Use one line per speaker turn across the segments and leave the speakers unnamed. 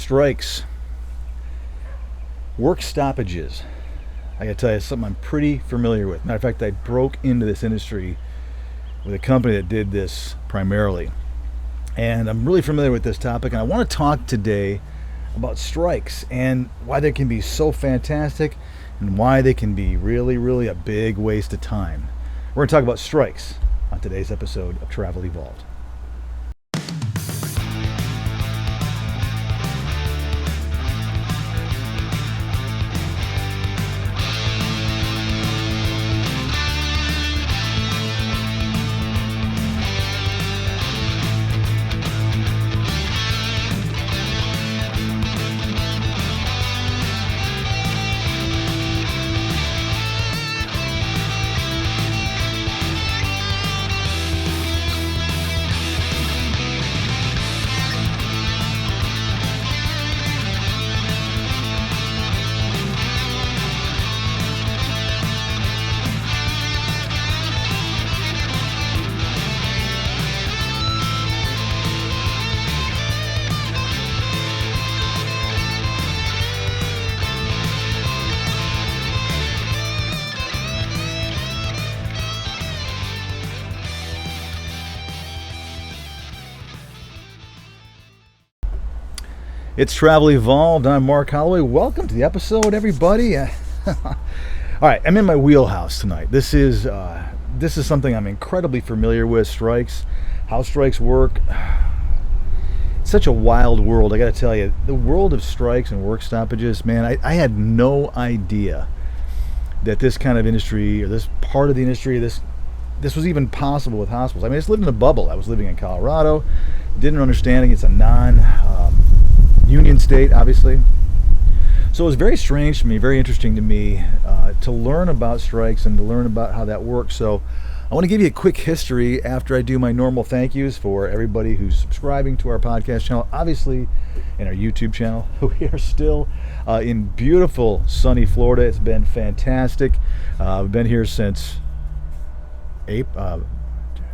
Strikes, work stoppages. I gotta tell you, it's something I'm pretty familiar with. Matter of fact, I broke into this industry with a company that did this primarily. And I'm really familiar with this topic, and I want to talk today about strikes and why they can be so fantastic and why they can be really a big waste of time. We're going to talk about strikes on today's episode of Travel Evolved. It's Travel Evolved. I'm Mark Holloway. Welcome to the episode, everybody. All right, I'm in my wheelhouse tonight. This is something I'm incredibly familiar with. Strikes, how strikes work. It's such a wild world. I got to tell you, the world of strikes and work stoppages. Man, I had no idea that this kind of industry or this part of the industry, this was even possible with hospitals. I mean, I just lived in a bubble. I was living in Colorado, didn't understand it's a non-union state, obviously. So it was very strange to me, very interesting to me to learn about strikes and to learn about how that works. So I want to give you a quick history after I do my normal thank yous for everybody who's subscribing to our podcast channel, obviously, and our YouTube channel. We are still in beautiful, sunny Florida. It's been fantastic. We've been here since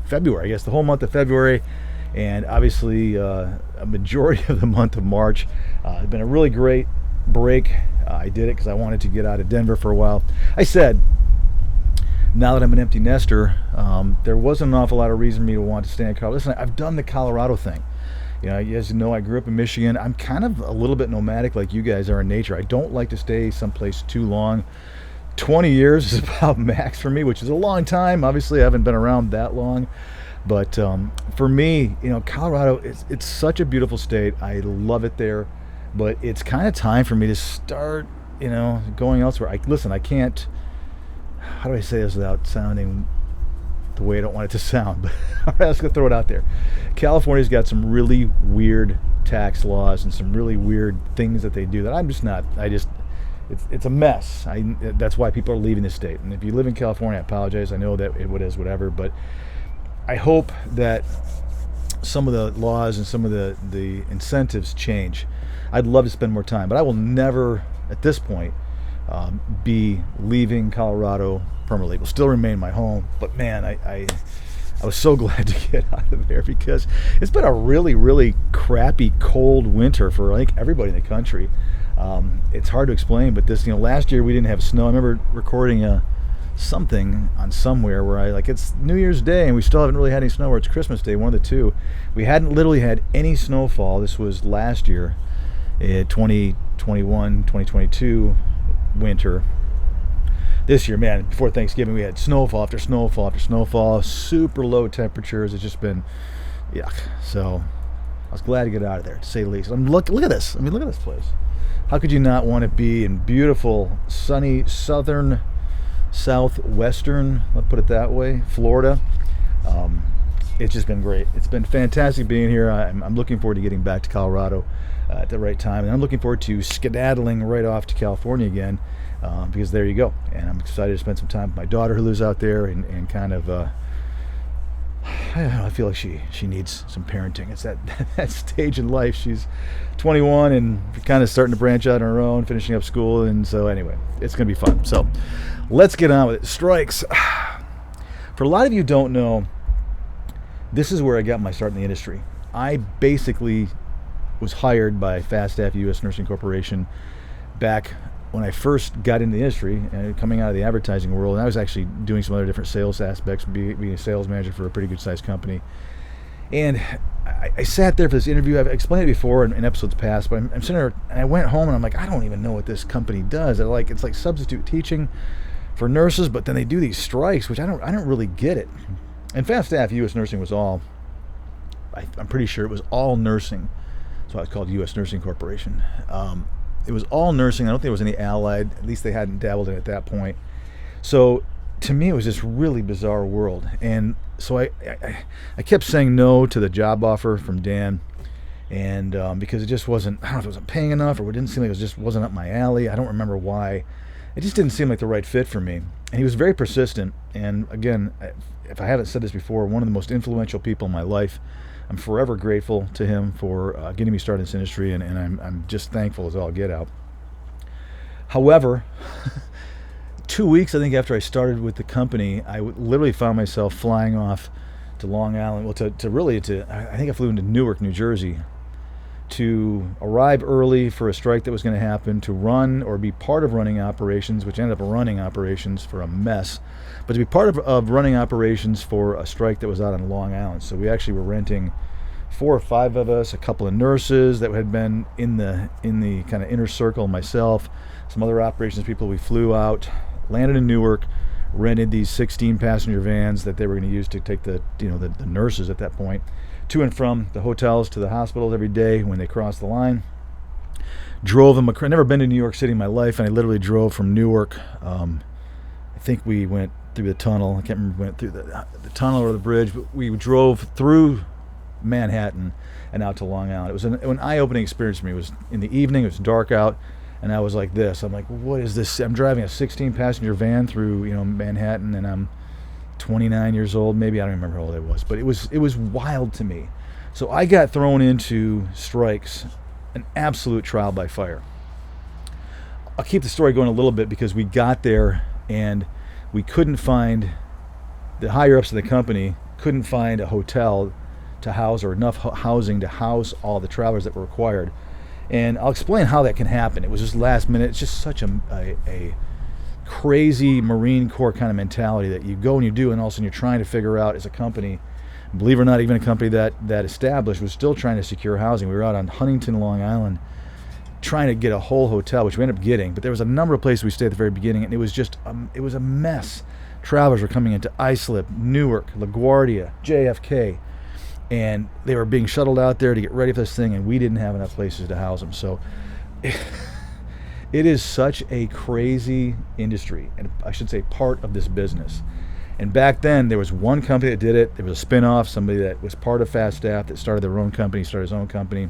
February, I guess, the whole month of February. And obviously a majority of the month of March. It's been a really great break. I did it because I wanted to get out of Denver for a while. I said, now that I'm an empty nester, there wasn't an awful lot of reason for me to want to stay in Colorado. Listen, I've done the Colorado thing. You know, as you know, I grew up in Michigan. I'm kind of a little bit nomadic like you guys are in nature. I don't like to stay someplace too long. 20 years is about max for me, which is a long time. Obviously, I haven't been around that long. But for me, you know, Colorado, it's such a beautiful state. I love it there. But it's kind of time for me to start, you know, going elsewhere. I can't, how do I say this without sounding the way I don't want it to sound? But all right, let's go throw it out there. California's got some really weird tax laws and some really weird things that they do that I'm just not, it's a mess. That's why people are leaving the state. And if you live in California, I apologize. I know that it is whatever, but I hope that some of the laws and some of the incentives change. I'd love to spend more time, but I will never, at this point, be leaving Colorado permanently. It will still remain my home, but man, I was so glad to get out of there because it's been a really crappy cold winter for like everybody in the country. It's hard to explain, but this, you know, last year we didn't have snow. I remember recording something on somewhere where it's New Year's Day and we still haven't really had any snow, or it's Christmas Day, one of the two. We hadn't literally had any snowfall. This was last year, 2021, 2022 winter. This year, man, before Thanksgiving, we had snowfall after snowfall after snowfall, super low temperatures. It's just been yuck. So I was glad to get out of there, to say the least. Look at this. I mean, look at this place. How could you not want to be in beautiful, sunny, southwestern, let's put it that way, Florida? It's just been great. It's been fantastic being here. I'm looking forward to getting back to Colorado at the right time, and I'm looking forward to skedaddling right off to California again, because there you go. And I'm excited to spend some time with my daughter who lives out there, and kind of I feel like she needs some parenting. It's that stage in life. She's 21 and kind of starting to branch out on her own, finishing up school, and so anyway, it's going to be fun. So let's get on with it. Strikes. For a lot of you who don't know, this is where I got my start in the industry. I basically was hired by FastStaff U.S. Nursing Corporation back when I first got into the industry and coming out of the advertising world. And I was actually doing some other different sales aspects, being a sales manager for a pretty good sized company. And I sat there for this interview. I've explained it before in episodes past, but I'm sitting there and I went home and I'm like, I don't even know what this company does. It's like substitute teaching for nurses, but then they do these strikes, which I don't really get it. And FastStaff U.S. Nursing was all, I'm pretty sure it was all nursing. That's why it's called U.S. Nursing Corporation. It was all nursing. I don't think there was any allied. At least they hadn't dabbled in it at that point. So to me, it was this really bizarre world. And so I kept saying no to the job offer from Dan, and because it just wasn't, I don't know if it wasn't paying enough or it didn't seem like it just wasn't up my alley. I don't remember why. It just didn't seem like the right fit for me. And he was very persistent. And again, if I haven't said this before, one of the most influential people in my life. I'm forever grateful to him for getting me started in this industry, and I'm just thankful as all get out. However, 2 weeks, I think, after I started with the company, I literally found myself flying off to Long Island. Well, I think I flew into Newark, New Jersey, to arrive early for a strike that was going to happen, to run or be part of running operations, which ended up running operations for a mess, but to be part of running operations for a strike that was out on Long Island. So we actually were renting 4 or 5 of us, a couple of nurses that had been in the kind of inner circle, myself, some other operations people. We flew out, landed in Newark, rented these 16 passenger vans that they were going to use to take the nurses at that point to and from the hotels to the hospitals every day when they crossed the line. Drove them. I've never been to New York City in my life, and I literally drove from Newark. I think we went through the tunnel. I can't remember if we went through the tunnel or the bridge, but we drove through Manhattan and out to Long Island. It was an eye-opening experience for me. It was in the evening. It was dark out, and I was like this. I'm like, what is this? I'm driving a 16-passenger van through Manhattan, and I'm 29 years old, maybe. I don't remember how old I was, but it was wild to me. So I got thrown into strikes, an absolute trial by fire. I'll keep the story going a little bit because we got there and we couldn't find, the higher ups of the company couldn't find a hotel to house or enough housing to house all the travelers that were required. And I'll explain how that can happen. It was just last minute. It's just such a crazy Marine Corps kind of mentality that you go and you do, and all of a sudden you're trying to figure out as a company, believe it or not, even a company that established was still trying to secure housing. We were out on Huntington, Long Island, trying to get a whole hotel, which we ended up getting, but there was a number of places we stayed at the very beginning, and it was just it was a mess. Travelers were coming into Islip, Newark, LaGuardia, JFK, and they were being shuttled out there to get ready for this thing, and we didn't have enough places to house them. So it is such a crazy industry, and I should say part of this business. And back then, there was one company that did it. There was a spinoff, somebody that was part of FastStaff that started their own company, started his own company.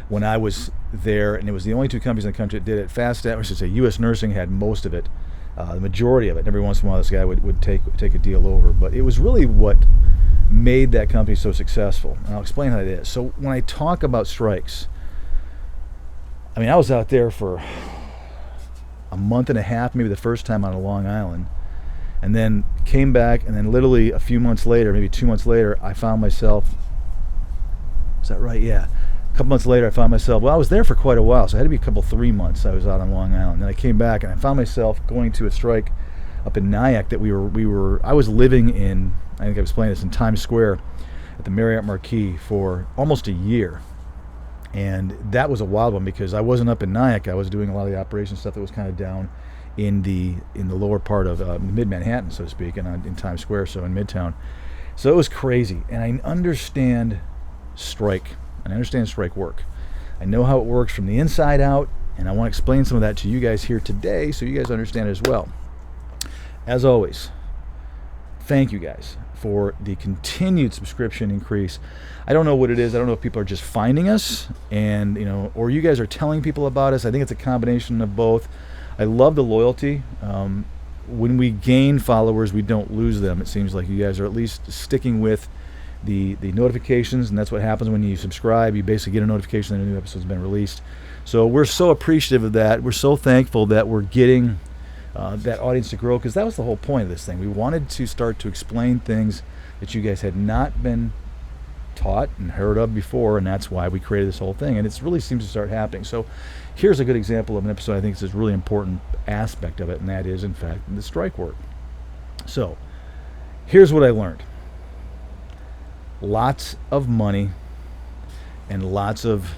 When I was there, and it was the only 2 companies in the country that did it. FastStaff, I should say, U.S. Nursing had most of it, the majority of it. Every once in a while, this guy would take a deal over. But it was really what made that company so successful. And I'll explain how it is. So when I talk about strikes, I mean, I was out there for a month and a half, maybe the first time on Long Island, and then came back, and then literally a few months later, maybe 2 months later, I found myself, is that right? Yeah. A couple months later, I found myself, well, I was there for quite a while, so it had to be a couple, 3 months I was out on Long Island. Then I came back, and I found myself going to a strike up in Nyack that I was living in, I think I was playing this in Times Square at the Marriott Marquis for almost a year. And that was a wild one because I wasn't up in Nyack. I was doing a lot of the operation stuff that was kind of down in the lower part of mid-Manhattan, so to speak, and in Times Square, so in Midtown. So it was crazy. And I understand strike, and I understand strike work. I know how it works from the inside out, and I want to explain some of that to you guys here today so you guys understand it as well. As always, thank you guys for the continued subscription increase. I don't know what it is. I don't know if people are just finding us and, or you guys are telling people about us. I think it's a combination of both. I love the loyalty. When we gain followers, we don't lose them. It seems like you guys are at least sticking with the notifications, and that's what happens when you subscribe. You basically get a notification that a new episode's been released. So we're so appreciative of that. We're so thankful that we're getting that audience to grow, because that was the whole point of this thing. We wanted to start to explain things that you guys had not been taught and heard of before, and that's why we created this whole thing. And it really seems to start happening. So here's a good example of an episode I think is a really important aspect of it, and that is, in fact, the strike work. So here's what I learned. Lots of money and lots of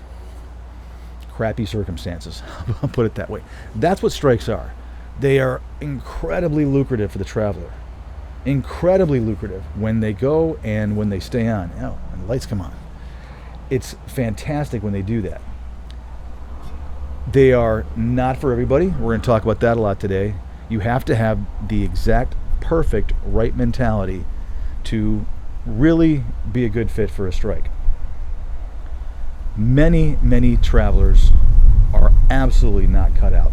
crappy circumstances. I'll put it that way. That's what strikes are. They are incredibly lucrative for the traveler. Incredibly lucrative when they go and when they stay on. Oh, and the lights come on. It's fantastic when they do that. They are not for everybody. We're going to talk about that a lot today. You have to have the exact perfect right mentality to really be a good fit for a strike. Many travelers are absolutely not cut out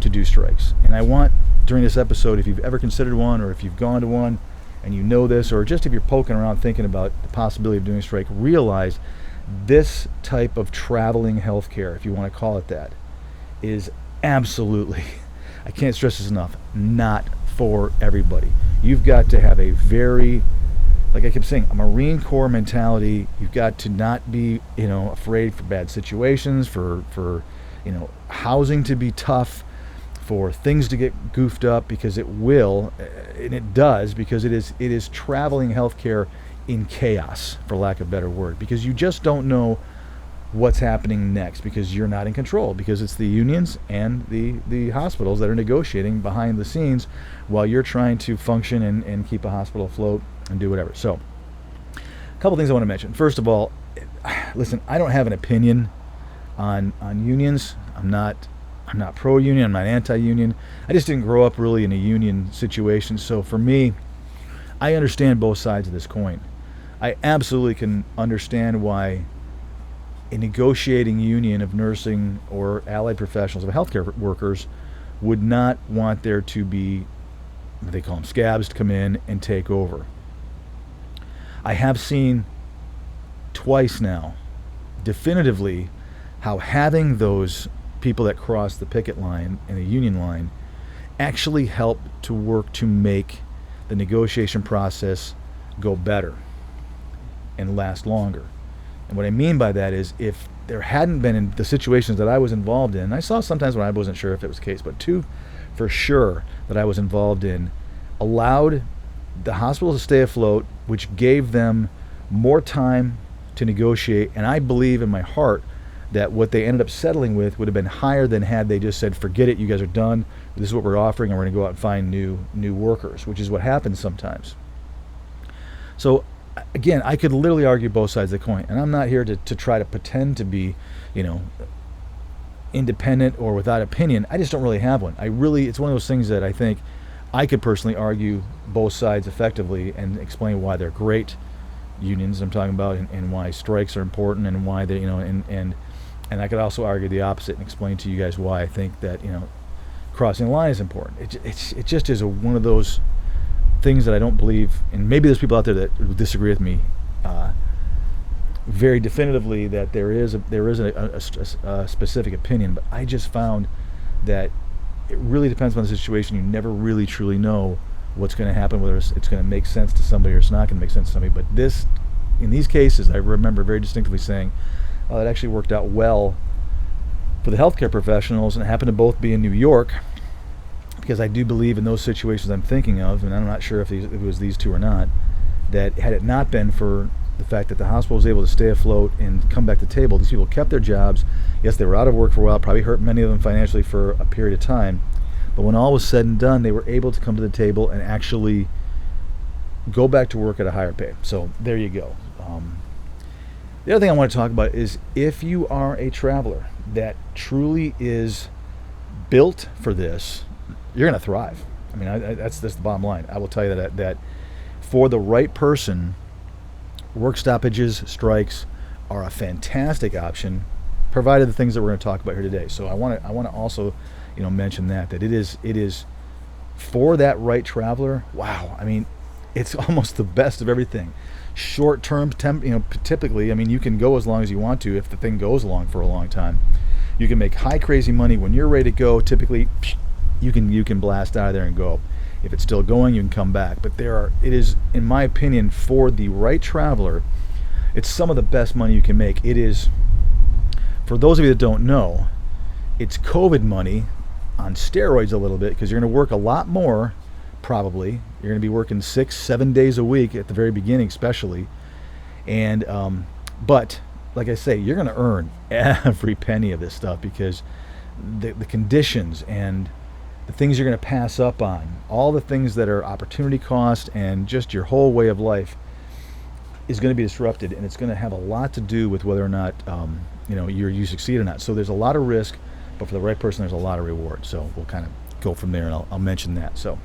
to do strikes. And I want, during this episode, if you've ever considered one, or if you've gone to one and you know this, or just if you're poking around thinking about the possibility of doing a strike, realize this type of traveling healthcare, if you want to call it that, is absolutely, I can't stress this enough, not for everybody. You've got to have a very, like I kept saying, a Marine Corps mentality. You've got to not be, afraid for bad situations, for housing to be tough, for things to get goofed up, because it will, and it does, because it is traveling healthcare in chaos, for lack of a better word, because you just don't know what's happening next, because you're not in control, because it's the unions and the hospitals that are negotiating behind the scenes while you're trying to function and keep a hospital afloat and do whatever. So a couple things I want to mention. First of all, listen, I don't have an opinion on unions. I'm not pro-union, I'm not anti-union. I just didn't grow up really in a union situation. So for me, I understand both sides of this coin. I absolutely can understand why a negotiating union of nursing or allied professionals, of healthcare workers, would not want there to be, what they call them, scabs, to come in and take over. I have seen twice now, definitively, how having those people that cross the picket line and the union line actually help to work to make the negotiation process go better and last longer. And what I mean by that is, if there hadn't been in the situations that I was involved in, I saw sometimes when I wasn't sure if it was the case, but two for sure that I was involved in, allowed the hospitals to stay afloat, which gave them more time to negotiate. And I believe in my heart that what they ended up settling with would have been higher than had they just said, forget it, you guys are done, this is what we're offering, and we're going to go out and find new workers, which is what happens sometimes. So again, I could literally argue both sides of the coin, and I'm not here to try to pretend to be, independent or without opinion. I just don't really have one. It's one of those things that I think I could personally argue both sides effectively and explain why they're great unions I'm talking about, and why strikes are important, and why they, and I could also argue the opposite and explain to you guys why I think that, crossing the line is important. It just is one of those things that I don't believe, and maybe there's people out there that disagree with me very definitively, that there is a specific opinion, but I just found that it really depends on the situation. You never really truly know what's going to happen, whether it's going to make sense to somebody or it's not going to make sense to somebody. But in these cases, I remember very distinctly saying, oh, that actually worked out well for the healthcare professionals, and it happened to both be in New York, because I do believe in those situations I'm thinking of, and I'm not sure if it was these two or not, that had it not been for the fact that the hospital was able to stay afloat and come back to the table, these people kept their jobs. Yes, they were out of work for a while, probably hurt many of them financially for a period of time, but when all was said and done, they were able to come to the table and actually go back to work at a higher pay. So there you go. The other thing I want to talk about is, if you are a traveler that truly is built for this, you're going to thrive. I mean, that's the bottom line. I will tell you that for the right person, work stoppages, strikes are a fantastic option, provided the things that we're going to talk about here today. So I want to also, mention that it is for that right traveler. Wow, I mean, it's almost the best of everything. Short term, typically, I mean, you can go as long as you want to if the thing goes along for a long time. You can make high crazy money when you're ready to go. Typically, you can blast out of there and go. If it's still going, you can come back. But it is, in my opinion, for the right traveler, It's some of the best money you can make. It is, for those of you that don't know, it's COVID money on steroids a little bit, because you're going to work a lot more, probably. You're going to be working 6-7 days a week at the very beginning, especially. And but like I say, you're going to earn every penny of this stuff, because the conditions and the things you're going to pass up on, all the things that are opportunity cost and just your whole way of life is going to be disrupted, and it's going to have a lot to do with whether or not you succeed or not. So there's a lot of risk, but for the right person, there's a lot of reward. So we'll kind of go from there, and I'll mention that. So,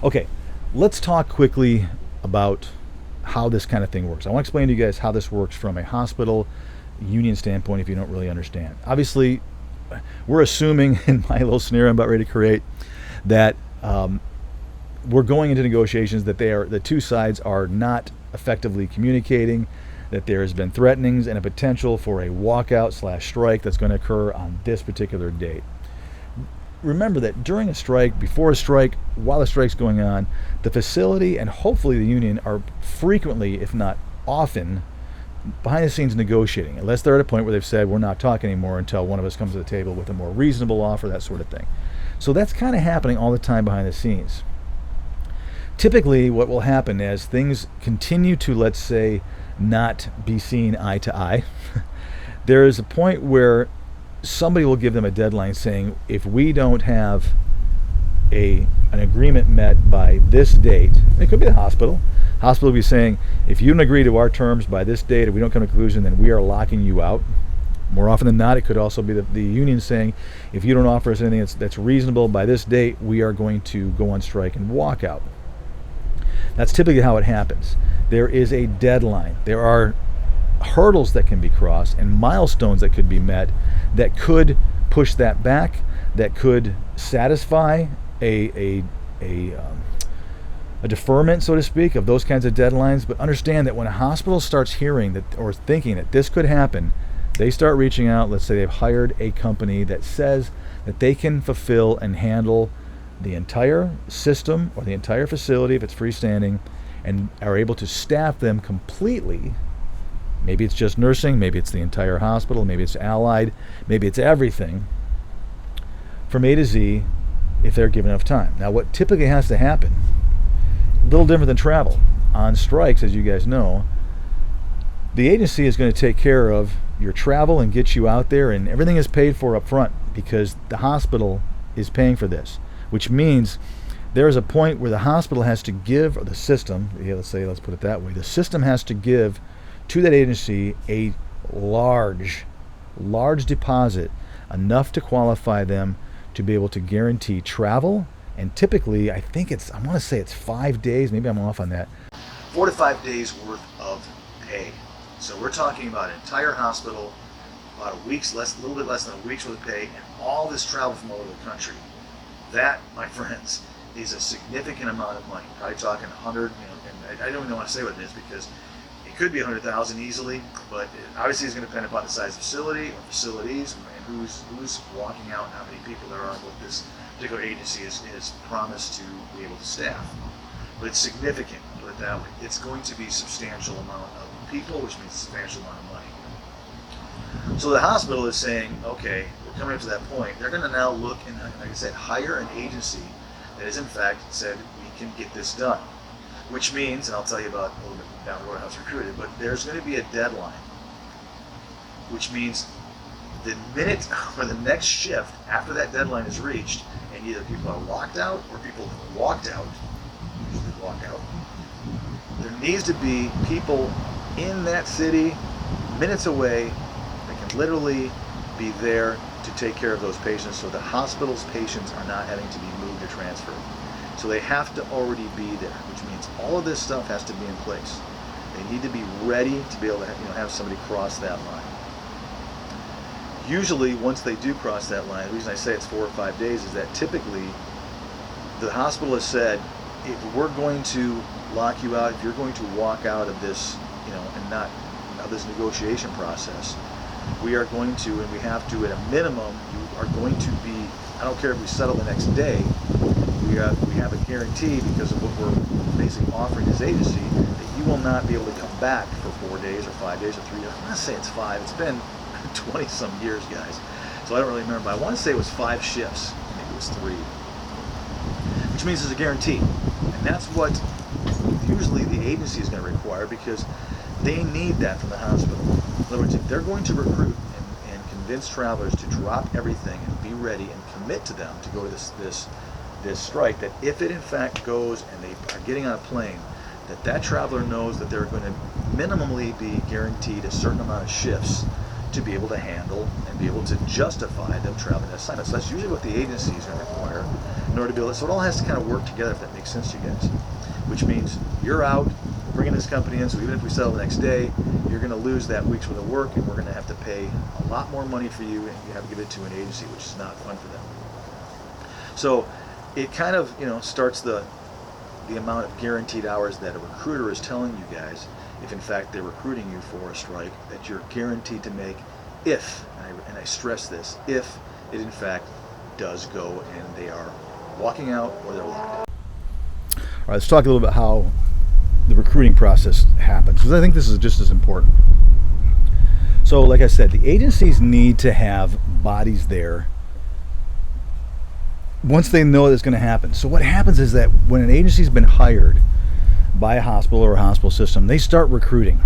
okay, let's talk quickly about how this kind of thing works. I want to explain to you guys how this works from a hospital union standpoint if you don't really understand. Obviously, we're assuming in my little scenario I'm about ready to create that we're going into negotiations that the two sides are not effectively communicating, that there has been threatenings and a potential for a walkout/strike that's going to occur on this particular date. Remember that during a strike, before a strike, while the strike's going on, the facility and hopefully the union are frequently, if not often, behind the scenes negotiating, unless they're at a point where they've said we're not talking anymore until one of us comes to the table with a more reasonable offer, that sort of thing. So that's kind of happening all the time behind the scenes. Typically what will happen as things continue to, let's say, not be seen eye to eye, there is a point where somebody will give them a deadline saying, if we don't have an agreement met by this date, it could be the hospital will be saying, if you don't agree to our terms by this date, if we don't come to a conclusion, then we are locking you out. More often than not, it could also be the union saying, if you don't offer us anything that's reasonable by this date, we are going to go on strike and walk out. That's typically how it happens. There is a deadline. There are hurdles that can be crossed and milestones that could be met that could push that back, that could satisfy a deferment, so to speak, of those kinds of deadlines. But understand that when a hospital starts hearing that or thinking that this could happen, they start reaching out. Let's say they've hired a company that says that they can fulfill and handle the entire system or the entire facility if it's freestanding, and are able to staff them completely. Maybe it's just nursing, maybe it's the entire hospital, maybe it's allied, maybe it's everything from A to Z if they're given enough time. Now, what typically has to happen, a little different than travel. On strikes, as you guys know, the agency is going to take care of your travel and get you out there, and everything is paid for up front because the hospital is paying for this, which means there is a point where the hospital has to give, or the system, let's put it that way, the system has to give to that agency a large deposit, enough to qualify them to be able to guarantee travel. And typically, I want to say it's 5 days, maybe I'm off on that, 4 to 5 days worth of pay. So we're talking about an entire hospital, about a little bit less than a week's worth of pay, and all this travel from all over the country. That, my friends, is a significant amount of money. Probably talking 100, and I don't even want to say what it is because it could be 100,000 easily, but it obviously is going to depend upon the size of the facility or facilities and who's walking out and how many people there are, what this particular agency is promised to be able to staff. But it's significant, put it that way. It's going to be a substantial amount of people, which means a substantial amount of money. So the hospital is saying, okay, we're coming up to that point. They're going to now look and, like I said, hire an agency that is in fact said, we can get this done. Which means, and I'll tell you about a little bit down the road how it's recruited, but there's going to be a deadline. Which means the minute or the next shift after that deadline is reached, and either people are locked out or people have walked out, usually walk out, there needs to be people in that city, minutes away, that can literally be there to take care of those patients, so the hospital's patients are not having to be moved or transferred. So they have to already be there, which means all of this stuff has to be in place. They need to be ready to be able to have somebody cross that line. Usually, once they do cross that line, the reason I say it's 4 or 5 days is that typically the hospital has said, if we're going to lock you out, if you're going to walk out of this, and not of this negotiation process, we are going to, and we have to, at a minimum, you are going to be, I don't care if we settle the next day, we have a guarantee because of what we're basically offering this agency, that you will not be able to come back for 4 days or 5 days or 3 days. I'm going to say it's 5. It's been 20 some years, guys. So I don't really remember. But I want to say it was 5 shifts. Maybe it was 3. Which means there's a guarantee. And that's what usually the agency is going to require, because they need that from the hospital. In other words, if they're going to recruit and convince travelers to drop everything and be ready and commit to them to go to this strike, that if it in fact goes and they are getting on a plane, that traveler knows that they're going to minimally be guaranteed a certain amount of shifts to be able to handle and be able to justify them traveling that assignment. So that's usually what the agency is going to require in order to be able to, so it all has to kind of work together, if that makes sense to you guys. Which means you're out, we're bringing this company in, so even if we settle the next day, you're going to lose that week's worth of work, and we're going to have to pay a lot more money for you, and you have to give it to an agency, which is not fun for them. So it kind of, starts the amount of guaranteed hours that a recruiter is telling you guys, if in fact they're recruiting you for a strike, that you're guaranteed to make if, and I stress this, if it in fact does go and they are walking out or they're locked. All right, let's talk a little bit how the recruiting process happens, because I think this is just as important. So like I said, the agencies need to have bodies there once they know it's going to happen. So what happens is that when an agency's been hired by a hospital or a hospital system, they start recruiting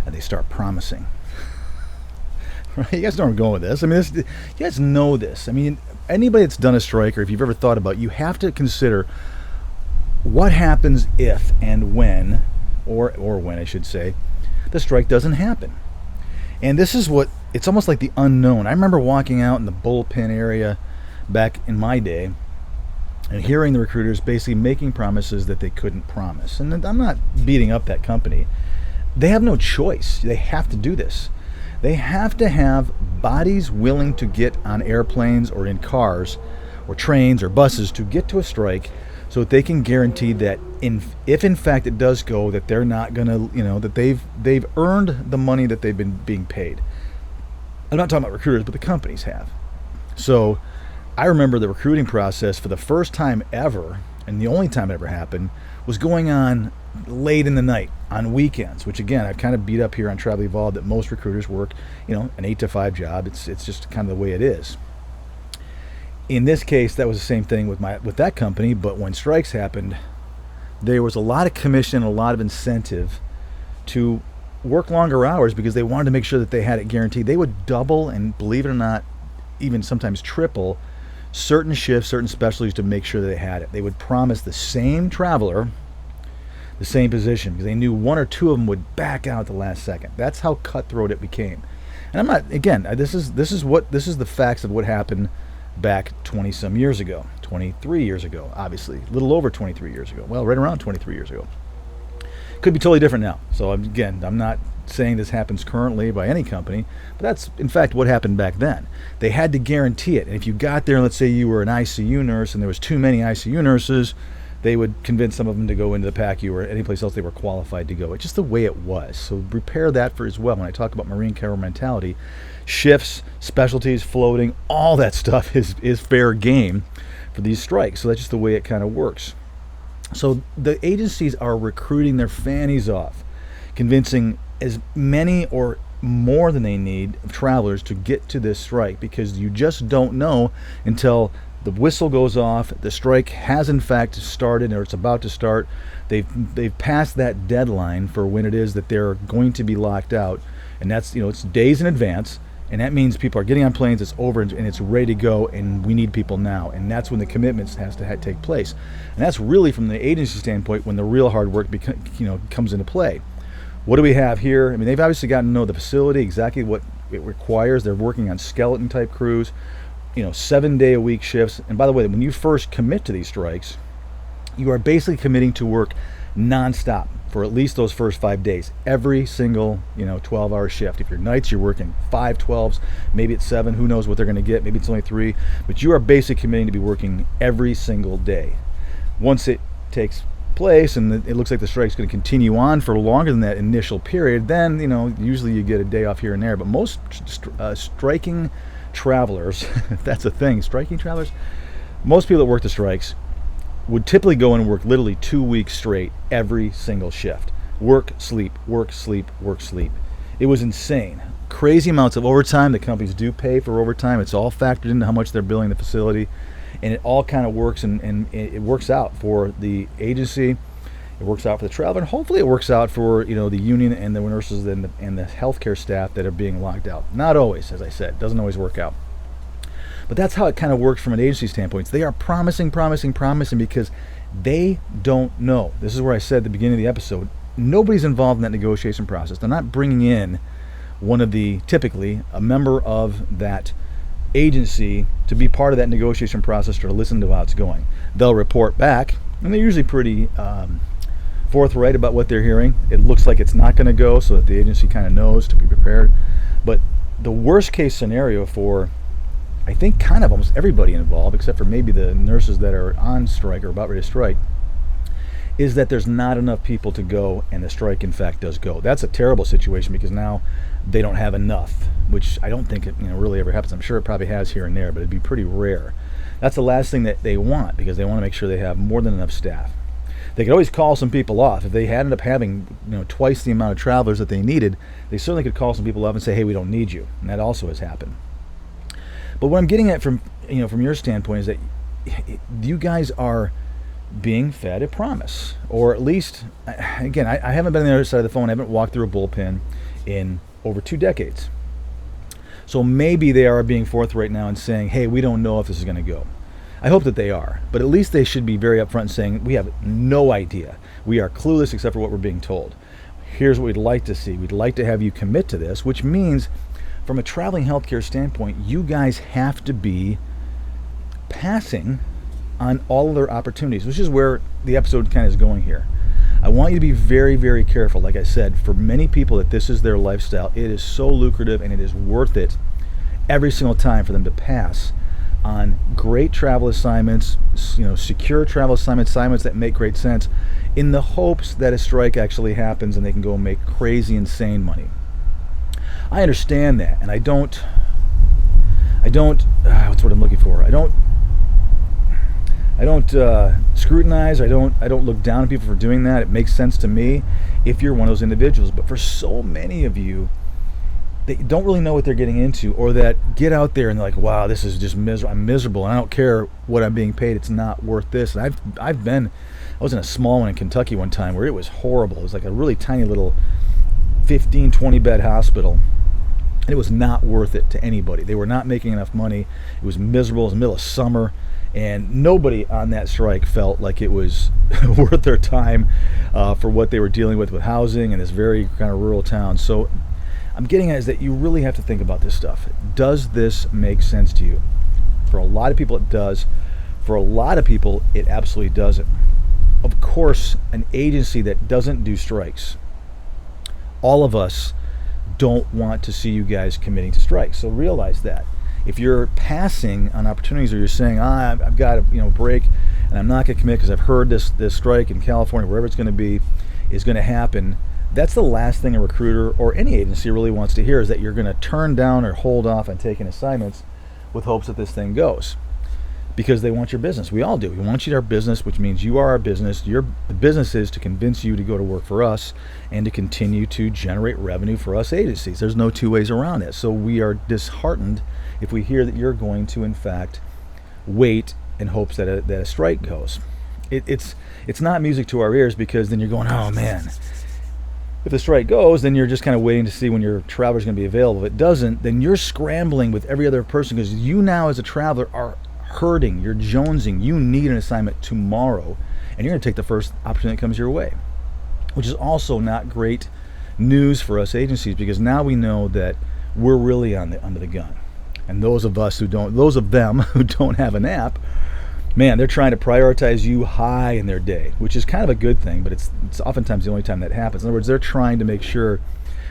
and they start promising. Right? You guys know where I'm going with this. I mean, you guys know this. I mean, anybody that's done a strike, or if you've ever thought about it, you have to consider what happens if and when, or when I should say, the strike doesn't happen. And this is what, it's almost like the unknown. I remember walking out in the bullpen area back in my day and hearing the recruiters basically making promises that they couldn't promise. And I'm not beating up that company. They have no choice. They have to do this. They have to have bodies willing to get on airplanes or in cars or trains or buses to get to a strike, so that they can guarantee that if in fact it does go, that they're not going to, that they've earned the money that they've been being paid. I'm not talking about recruiters, but the companies have. So I remember the recruiting process for the first time ever, and the only time it ever happened, was going on late in the night on weekends, which again, I've kind of beat up here on Travel Evolved that most recruiters work, an 8 to 5 job. It's just kind of the way it is. In this case, that was the same thing with that company, but when strikes happened, there was a lot of commission, a lot of incentive to work longer hours, because they wanted to make sure that they had it guaranteed. They would double, and believe it or not, even sometimes triple certain shifts, certain specialties, to make sure that they had it. They would promise the same traveler the same position, because they knew 1 or 2 of them would back out at the last second. That's how cutthroat it became. And I'm not, again, this is the facts of what happened back 20 some years ago, 23 years ago, obviously, a little over 23 years ago. Well, right around 23 years ago. Could be totally different now. So again, I'm not saying this happens currently by any company, but that's in fact what happened back then. They had to guarantee it. And if you got there, and let's say you were an ICU nurse and there was too many ICU nurses, they would convince some of them to go into the PACU or any place else they were qualified to go. It's just the way it was. So prepare that for as well. When I talk about Marine Corps mentality, shifts, specialties, floating, all that stuff is fair game for these strikes. So that's just the way it kind of works. So the agencies are recruiting their fannies off, convincing as many or more than they need of travelers to get to this strike, because you just don't know until the whistle goes off, the strike has in fact started, or it's about to start. They've passed that deadline for when it is that they're going to be locked out, and that's, it's days in advance, and that means people are getting on planes, it's over, and it's ready to go, and we need people now, and that's when the commitments has to take place. And that's really, from the agency standpoint, when the real hard work comes into play. What do we have here? I mean, they've obviously gotten to know the facility, exactly what it requires. They're working on skeleton type crews, 7-day-a-week shifts. And by the way, when you first commit to these strikes, you are basically committing to work nonstop for at least those first 5 days, every single 12-hour shift. If you're nights, you're working 5 12s, maybe it's 7, who knows what they're going to get, maybe it's only 3, but you are basically committing to be working every single day. Once it takes place and it looks like the strike's going to continue on for longer than that initial period, then usually you get a day off here and there. But most striking travelers, if that's a thing, striking travelers, most people that work the strikes would typically go and work literally 2 weeks straight every single shift. Work, sleep, work, sleep, work, sleep. It was insane. Crazy amounts of overtime. The companies do pay for overtime. It's all factored into how much they're billing the facility. And it all kind of works, and it works out for the agency. It works out for the traveler, and hopefully it works out for the union and the nurses and the healthcare staff that are being locked out. Not always, as I said. It doesn't always work out. But that's how it kind of works from an agency standpoint. They are promising because they don't know. This is where I said at the beginning of the episode, nobody's involved in that negotiation process. They're not bringing in typically a member of that agency to be part of that negotiation process or to listen to how it's going. They'll report back, and they're usually pretty forthright about what they're hearing. It looks like it's not going to go, so that the agency kind of knows to be prepared. But the worst case scenario for, I think, kind of almost everybody involved, except for maybe the nurses that are on strike or about ready to strike, is that there's not enough people to go, and the strike in fact does go. That's a terrible situation because now they don't have enough, which I don't think it really ever happens. I'm sure it probably has here and there, but it'd be pretty rare. That's the last thing that they want, because they want to make sure they have more than enough staff. They could always call some people off. If they ended up having twice the amount of travelers that they needed, they certainly could call some people off and say, hey, we don't need you. And that also has happened. But what I'm getting at from your standpoint is that you guys are being fed a promise, or at least, again, I haven't been on the other side of the phone. I haven't walked through a bullpen in over 2 decades. So maybe they are being forthright now and saying, hey, we don't know if this is going to go. I hope that they are, but at least they should be very upfront saying, we have no idea. We are clueless except for what we're being told. Here's what we'd like to see. We'd like to have you commit to this, which means from a traveling healthcare standpoint, you guys have to be passing on all of their opportunities, which is where the episode kind of is going here. I want you to be very, very careful. Like I said, for many people that this is their lifestyle, it is so lucrative and it is worth it every single time for them to pass on great travel assignments, secure travel assignments that make great sense, in the hopes that a strike actually happens and they can go and make crazy, insane money. I understand that, and I don't what's what I'm looking for? I don't scrutinize. I don't look down on people for doing that. It makes sense to me if you're one of those individuals. But for so many of you, they don't really know what they're getting into, or that get out there and they're like, wow, this is just miserable. I'm miserable, and I don't care what I'm being paid. It's not worth this. And I was in a small one in Kentucky one time where it was horrible. It was like a really tiny little 15, 20 bed hospital. And it was not worth it to anybody. They were not making enough money. It was miserable. It was the middle of summer. And nobody on that strike felt like it was worth their time for what they were dealing with housing in this very kind of rural town. So I'm getting at is that you really have to think about this stuff. Does this make sense to you? For a lot of people, it does. For a lot of people, it absolutely doesn't. Of course, an agency that doesn't do strikes, all of us don't want to see you guys committing to strikes. So realize that. If you're passing on opportunities, or you're saying, I've got a break and I'm not going to commit because I've heard this strike in California, wherever it's going to be, is going to happen, that's the last thing a recruiter or any agency really wants to hear, is that you're going to turn down or hold off on taking assignments with hopes that this thing goes, because they want your business. We all do. We want you to our business, which means you are our business. The business is to convince you to go to work for us and to continue to generate revenue for us agencies. There's no two ways around it. So we are disheartened if we hear that you're going to, in fact, wait in hopes that a strike goes. It's not music to our ears, because then you're going, oh man, if the strike goes, then you're just kind of waiting to see when your traveler's going to be available. If it doesn't, then you're scrambling with every other person, because you now as a traveler are hurting, you're jonesing, you need an assignment tomorrow, and you're going to take the first opportunity that comes your way, which is also not great news for us agencies, because now we know that we're really under the gun. And those of them who don't have an app, man, they're trying to prioritize you high in their day, which is kind of a good thing, but it's oftentimes the only time that happens. In other words, they're trying to make sure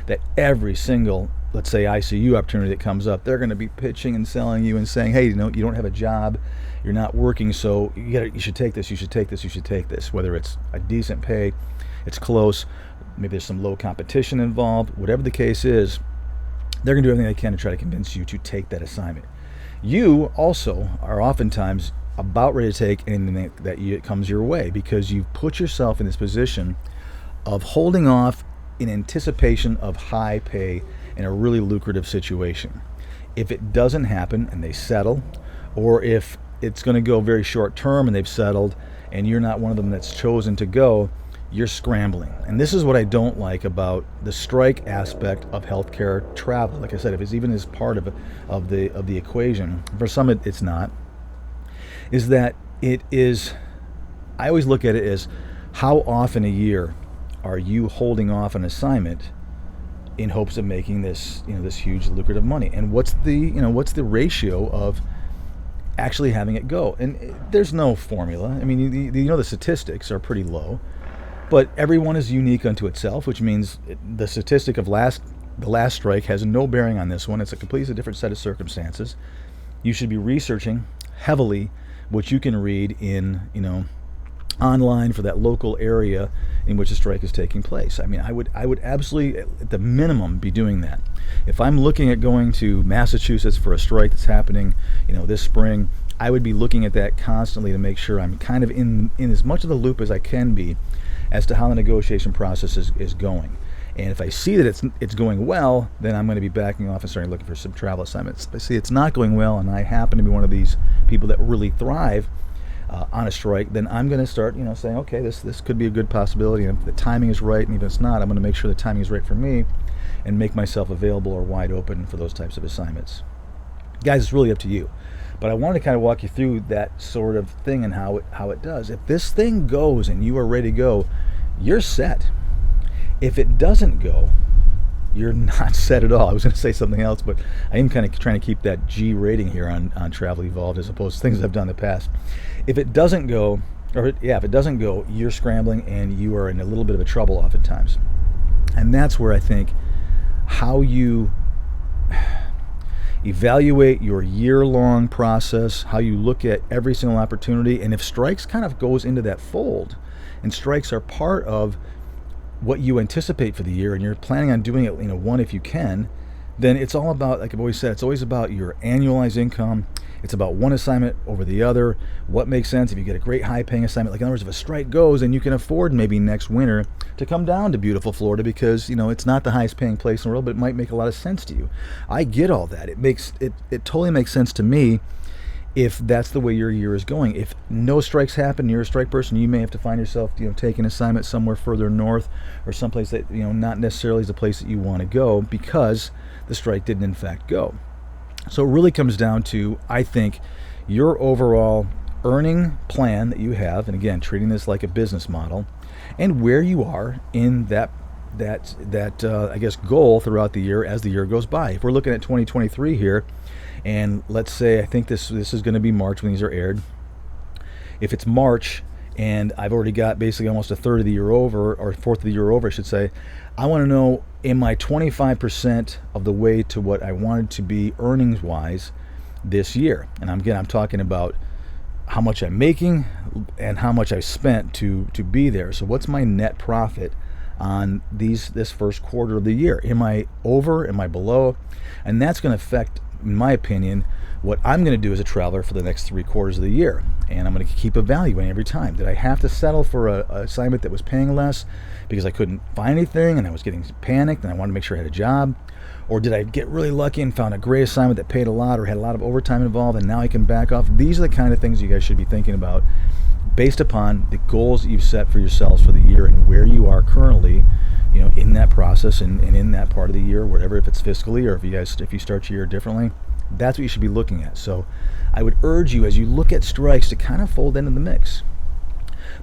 that every single, let's say, ICU opportunity that comes up, they're going to be pitching and selling you and saying, hey, you don't have a job, you're not working, so you should take this, you should take this, you should take this. Whether it's a decent pay, it's close, maybe there's some low competition involved, whatever the case is, they're going to do everything they can to try to convince you to take that assignment. You also are oftentimes about ready to take anything that comes your way, because you've put yourself in this position of holding off in anticipation of high pay in a really lucrative situation. If it doesn't happen and they settle, or if it's going to go very short term and they've settled and you're not one of them that's chosen to go, you're scrambling. And this is what I don't like about the strike aspect of healthcare travel. Like I said, if it's even as part of the equation, for some it's not, is that it is, I always look at it as how often a year are you holding off an assignment in hopes of making this, this huge lucrative money, and what's the ratio of actually having it go? And there's no formula. I mean, the statistics are pretty low, but everyone is unique unto itself, which means the statistic of the last strike has no bearing on this one. It's a completely different set of circumstances. You should be researching heavily what you can read in, online for that local area in which a strike is taking place. I mean, I would absolutely, at the minimum, be doing that. If I'm looking at going to Massachusetts for a strike that's happening, this spring, I would be looking at that constantly to make sure I'm kind of in as much of the loop as I can be as to how the negotiation process is going. And if I see that it's going well, then I'm going to be backing off and starting looking for some travel assignments. If I see it's not going well, and I happen to be one of these people that really thrive on a strike, then I'm going to start, saying, okay, this could be a good possibility. And if the timing is right, and even if it's not, I'm going to make sure the timing is right for me and make myself available or wide open for those types of assignments. Guys, it's really up to you. But I wanted to kind of walk you through that sort of thing and how it does. If this thing goes and you are ready to go, you're set. If it doesn't go, you're not set at all. I was going to say something else, but I am kind of trying to keep that G rating here on Travel Evolved as opposed to things I've done in the past. If it doesn't go, you're scrambling and you are in a little bit of a trouble oftentimes. And that's where I think how you evaluate your year-long process, how you look at every single opportunity, and if strikes kind of goes into that fold, and strikes are part of what you anticipate for the year, and you're planning on doing it, one if you can, then it's all about, like I've always said, it's always about your annualized income. It's about one assignment over the other. What makes sense if you get a great high-paying assignment? Like, in other words, if a strike goes and you can afford maybe next winter to come down to beautiful Florida because, it's not the highest-paying place in the world, but it might make a lot of sense to you. I get all that. It totally makes sense to me if that's the way your year is going. If no strikes happen, you're a strike person, you may have to find yourself, taking an assignment somewhere further north or someplace that, not necessarily is the place that you want to go because the strike didn't in fact go. So it really comes down to, I think, your overall earning plan that you have, and again, treating this like a business model, and where you are in that I guess goal throughout the year as the year goes by. If we're looking at 2023 here, and let's say I think this is going to be March when these are aired. If it's March and I've already got basically almost a third of the year over, or fourth of the year over, I should say, I want to know, am I 25% of the way to what I wanted to be earnings-wise this year? And I'm talking about how much I'm making and how much I spent to be there. So what's my net profit on this first quarter of the year? Am I over? Am I below? And that's going to affect, in my opinion, what I'm going to do as a traveler for the next 3 quarters of the year. And I'm going to keep evaluating every time. Did I have to settle for a assignment that was paying less because I couldn't find anything and I was getting panicked and I wanted to make sure I had a job? Or did I get really lucky and found a great assignment that paid a lot or had a lot of overtime involved and now I can back off? These are the kind of things you guys should be thinking about based upon the goals that you've set for yourselves for the year and where you are currently, in that process and in that part of the year, whatever, if it's fiscally or if you start your year differently. That's what you should be looking at. So I would urge you, as you look at strikes, to kind of fold into the mix.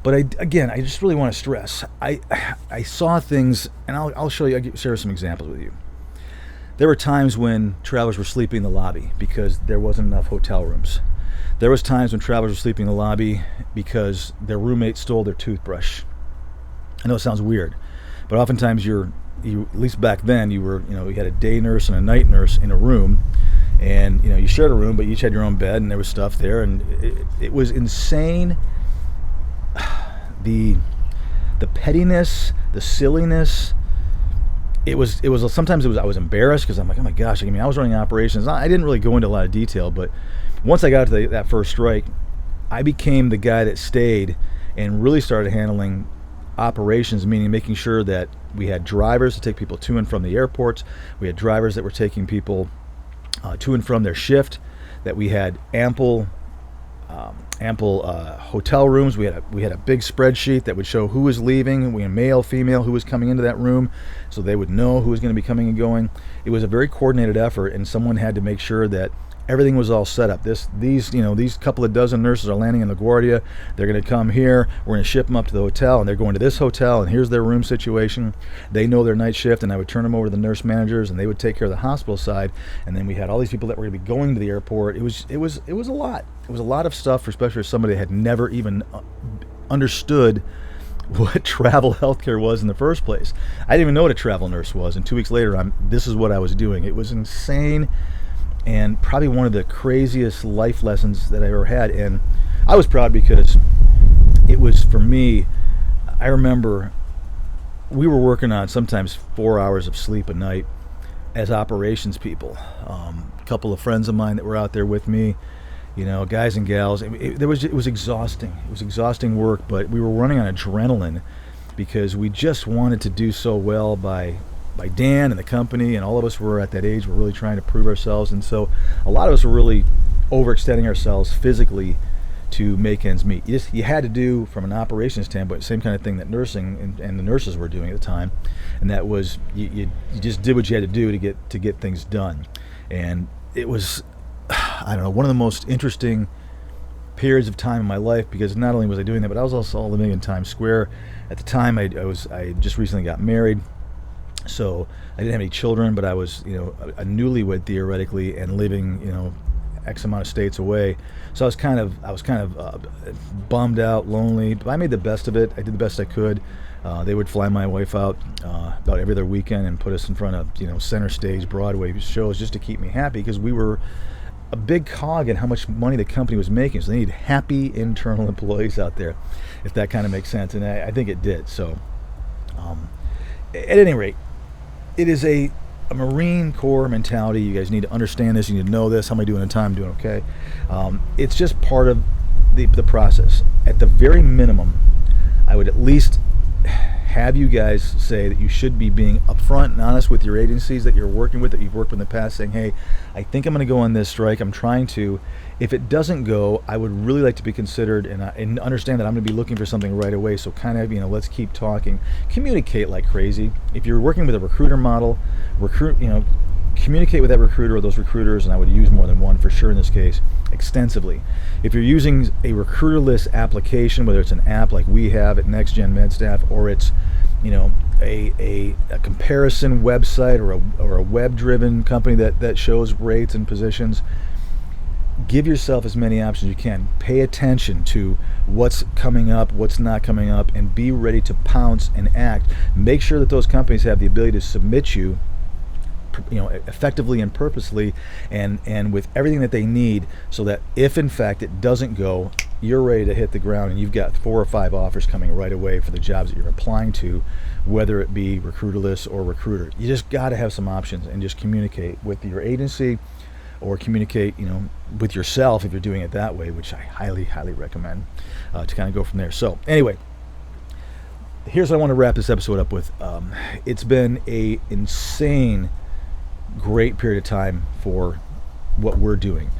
But I just really want to stress, I saw things, and I'll share some examples with you. There were times when travelers were sleeping in the lobby because there wasn't enough hotel rooms. There was times when travelers were sleeping in the lobby because their roommate stole their toothbrush. I know it sounds weird, but oftentimes you at least back then, you had a day nurse and a night nurse in a room. And you shared a room, but you each had your own bed, and there was stuff there, and it was insane. The pettiness, the silliness. It was sometimes I was embarrassed because I'm like, oh my gosh. I was running operations. I didn't really go into a lot of detail, but once I got to that first strike, I became the guy that stayed and really started handling operations, meaning making sure that we had drivers to take people to and from the airports. We had drivers that were taking people to and from their shift, that we had ample hotel rooms. We had a big spreadsheet that would show who was leaving, we had male, female, who was coming into that room, so they would know who was going to be coming and going. It was a very coordinated effort, and someone had to make sure that everything was all set up. These couple of dozen nurses are landing in LaGuardia. They're going to come here. We're going to ship them up to the hotel, and they're going to this hotel, and here's their room situation. They know their night shift, and I would turn them over to the nurse managers, and they would take care of the hospital side. And then we had all these people that were going to be going to the airport. It was a lot. It was a lot of stuff, especially for somebody that had never even understood what travel healthcare was in the first place. I didn't even know what a travel nurse was, and 2 weeks later, this is what I was doing. It was insane. And probably one of the craziest life lessons that I ever had. And I was proud because it was, for me, I remember we were working on sometimes 4 hours of sleep a night as operations people. A couple of friends of mine that were out there with me, guys and gals. It was exhausting. It was exhausting work, but we were running on adrenaline because we just wanted to do so well by Dan and the company, and all of us were at that age. We're really trying to prove ourselves, and so a lot of us were really overextending ourselves physically to make ends meet. You had to do, from an operations standpoint, the same kind of thing that nursing and the nurses were doing at the time, and that was you just did what you had to do to get things done. And it was, I don't know, one of the most interesting periods of time in my life, because not only was I doing that, but I was also living in Times Square at the time. I just recently got married. So I didn't have any children, but I was, a newlywed theoretically, and living, X amount of states away. So I was kind of bummed out, lonely. But I made the best of it. I did the best I could. They would fly my wife out about every other weekend and put us in front of, center stage Broadway shows just to keep me happy, because we were a big cog in how much money the company was making. So they need happy internal employees out there, if that kind of makes sense. And I think it did. So at any rate, it is a Marine Corps mentality. You guys need to understand this. You need to know this. How am I doing in time? Doing okay. It's just part of the process. At the very minimum, I would at least have you guys say that you should be being upfront and honest with your agencies that you're working with, that you've worked with in the past, saying, hey, I think I'm going to go on this strike. I'm trying to. If it doesn't go, I would really like to be considered, and understand that I'm going to be looking for something right away. So kind of, let's keep talking. Communicate like crazy. If you're working with a recruiter model, communicate with that recruiter or those recruiters, and I would use more than one for sure in this case, extensively. If you're using a recruiterless application, whether it's an app like we have at NextGen MedStaff, or it's a comparison website or a web-driven company that shows rates and positions, give yourself as many options as you can. Pay attention to what's coming up, what's not coming up, and be ready to pounce and act. Make sure that those companies have the ability to submit you effectively and purposely, and with everything that they need, so that if in fact it doesn't go, you're ready to hit the ground and you've got 4 or 5 offers coming right away for the jobs that you're applying to, whether it be recruiterless or recruiter. You just got to have some options, and just communicate with your agency, or communicate with yourself if you're doing it that way, which I highly recommend, to kind of go from there. So anyway, here's what I want to wrap this episode up with. It's been a insane great period of time for what we're doing.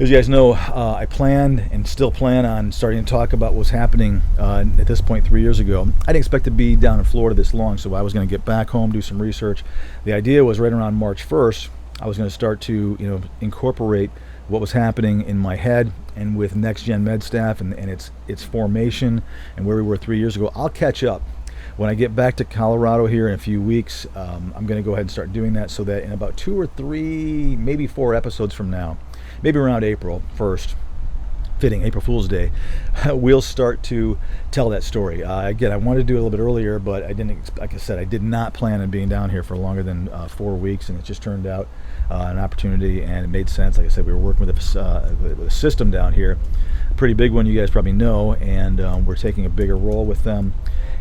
As you guys know, I planned and still plan on starting to talk about what's happening at this point 3 years ago. I didn't expect to be down in Florida this long, so I was going to get back home, do some research. The idea was right around March 1st, I was going to start to incorporate what was happening in my head and with NextGen MedStaff and its formation and where we were 3 years ago. I'll catch up. When I get back to Colorado here in a few weeks, I'm going to go ahead and start doing that, so that in about 2 or 3, maybe 4 episodes from now, maybe around April 1st, fitting April Fool's Day, we'll start to tell that story. Again, I wanted to do it a little bit earlier, but I didn't. Like I said, I did not plan on being down here for longer than 4 weeks, and it just turned out an opportunity, and it made sense. Like I said, we were working with a system down here, a pretty big one, you guys probably know, and we're taking a bigger role with them.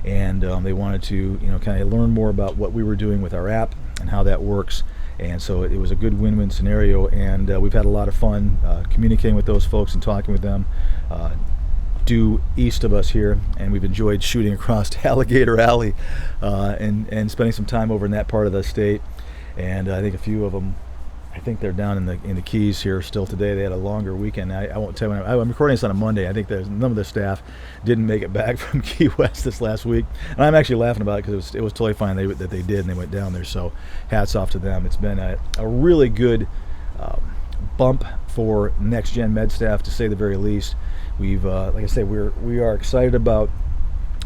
And they wanted to, kind of learn more about what we were doing with our app and how that works. And so it was a good win-win scenario, and we've had a lot of fun communicating with those folks and talking with them due east of us here, and we've enjoyed shooting across Alligator Alley and spending some time over in that part of the state. And I think a few of them, I think they're down in the Keys here still today. They had a longer weekend. I won't tell you I'm recording this on a Monday. I think there's none of the staff didn't make it back from Key West this last week, and I'm actually laughing about it because it was totally fine that they did and they went down there. So hats off to them. It's been a really good bump for next gen med staff, to say the very least. We've like I say, we are excited about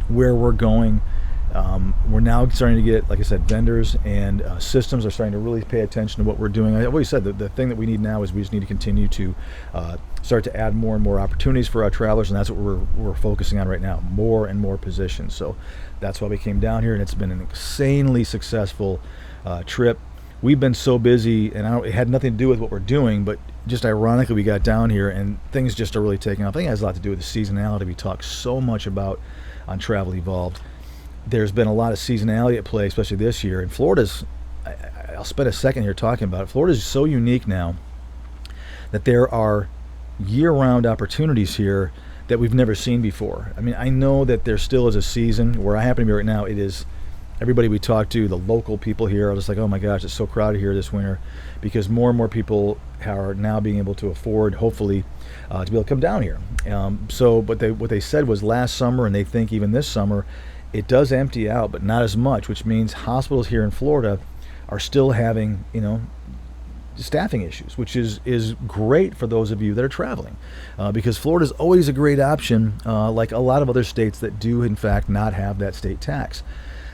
where we're going. We're now starting to get, like I said, vendors and systems are starting to really pay attention to what we're doing. I've always said that the thing that we need now is we just need to continue to start to add more and more opportunities for our travelers, and that's what we're focusing on right now, more and more positions. So that's why we came down here, and it's been an insanely successful trip. We've been so busy, and it had nothing to do with what we're doing, but just ironically we got down here and things just are really taking off. I think it has a lot to do with the seasonality we talk so much about on Travel Evolved. There's been a lot of seasonality at play, especially this year. And Florida's, I'll spend a second here talking about it. Florida's so unique now that there are year-round opportunities here that we've never seen before. I mean, I know that there still is a season. Where I happen to be right now, it is everybody we talk to, the local people here, are just like, oh my gosh, it's so crowded here this winter, because more and more people are now being able to afford, hopefully, to be able to come down here. But what they said was last summer, and they think even this summer, it does empty out, but not as much, which means hospitals here in Florida are still having, staffing issues, which is great for those of you that are traveling, because Florida is always a great option, like a lot of other states that do, in fact, not have that state tax.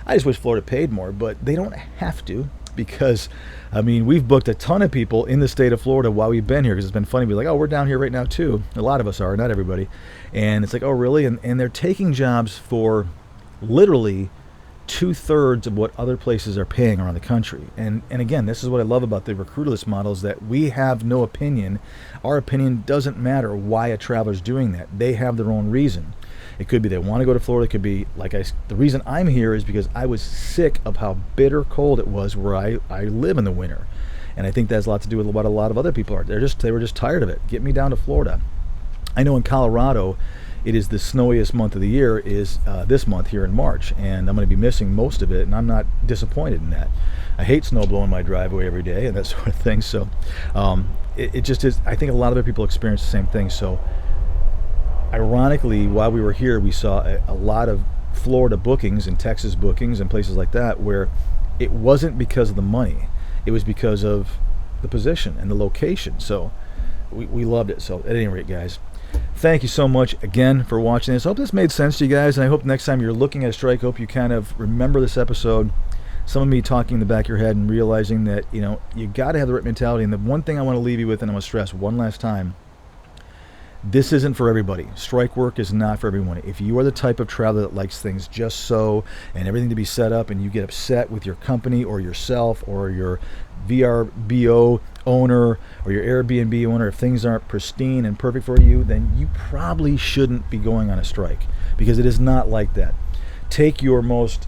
I just wish Florida paid more, but they don't have to, because, I mean, we've booked a ton of people in the state of Florida while we've been here, because it's been funny to be like, oh, we're down here right now too. A lot of us are, not everybody. And it's like, oh, really? And they're taking jobs for literally 2/3 of what other places are paying around the country. And again, this is what I love about the recruiterless model, is that we have no opinion. Our opinion doesn't matter why a traveler's doing that. They have their own reason. It could be they want to go to Florida. It could be, the reason I'm here is because I was sick of how bitter cold it was where I live in the winter. And I think that has a lot to do with what a lot of other people are. They were just tired of it. Get me down to Florida. I know in Colorado, it is the snowiest month of the year is this month here in March, and I'm going to be missing most of it, and I'm not disappointed in that. I hate snow blowing my driveway every day and that sort of thing. So it just is. I think a lot of other people experience the same thing. So ironically, while we were here, we saw a lot of Florida bookings and Texas bookings and places like that where it wasn't because of the money. It was because of the position and the location. So we loved it. So at any rate, guys, thank you so much again for watching this. I hope this made sense to you guys, and I hope next time you're looking at a strike, I hope you kind of remember this episode, some of me talking in the back of your head and realizing that, you got to have the right mentality. And the one thing I want to leave you with, and I'm going to stress one last time, this isn't for everybody. Strike work is not for everyone. If you are the type of traveler that likes things just so and everything to be set up, and you get upset with your company or yourself or your VRBO owner or your Airbnb owner, if things aren't pristine and perfect for you, then you probably shouldn't be going on a strike, because it is not like that. Take your most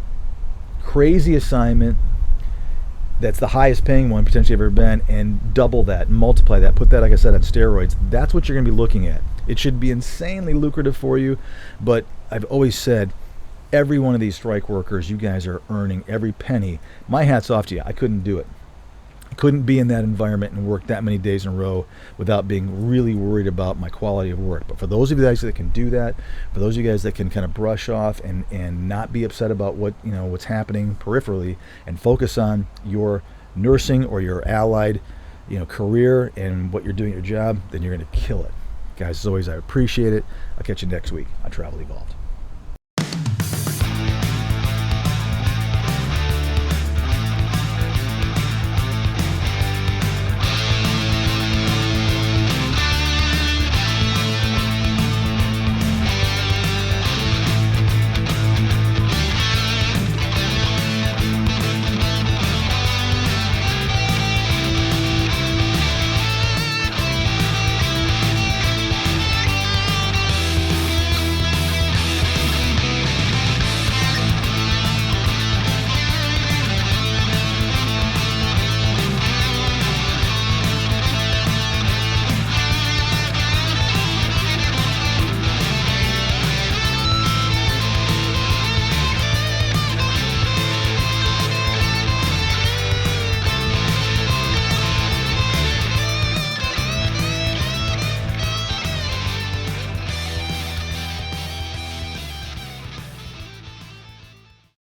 crazy assignment that's the highest paying one potentially ever been, and double that, multiply that, put that, like I said, on steroids. That's what you're going to be looking at. It should be insanely lucrative for you, but I've always said, every one of these strike workers, you guys are earning every penny. My hat's off to you. I couldn't do it. I couldn't be in that environment and work that many days in a row without being really worried about my quality of work. But for those of you guys that can do that, for those of you guys that can kind of brush off and not be upset about what's happening peripherally, and focus on your nursing or your allied career and what you're doing at your job, then you're going to kill it. Guys, as always, I appreciate it. I'll catch you next week on Travel Evolved.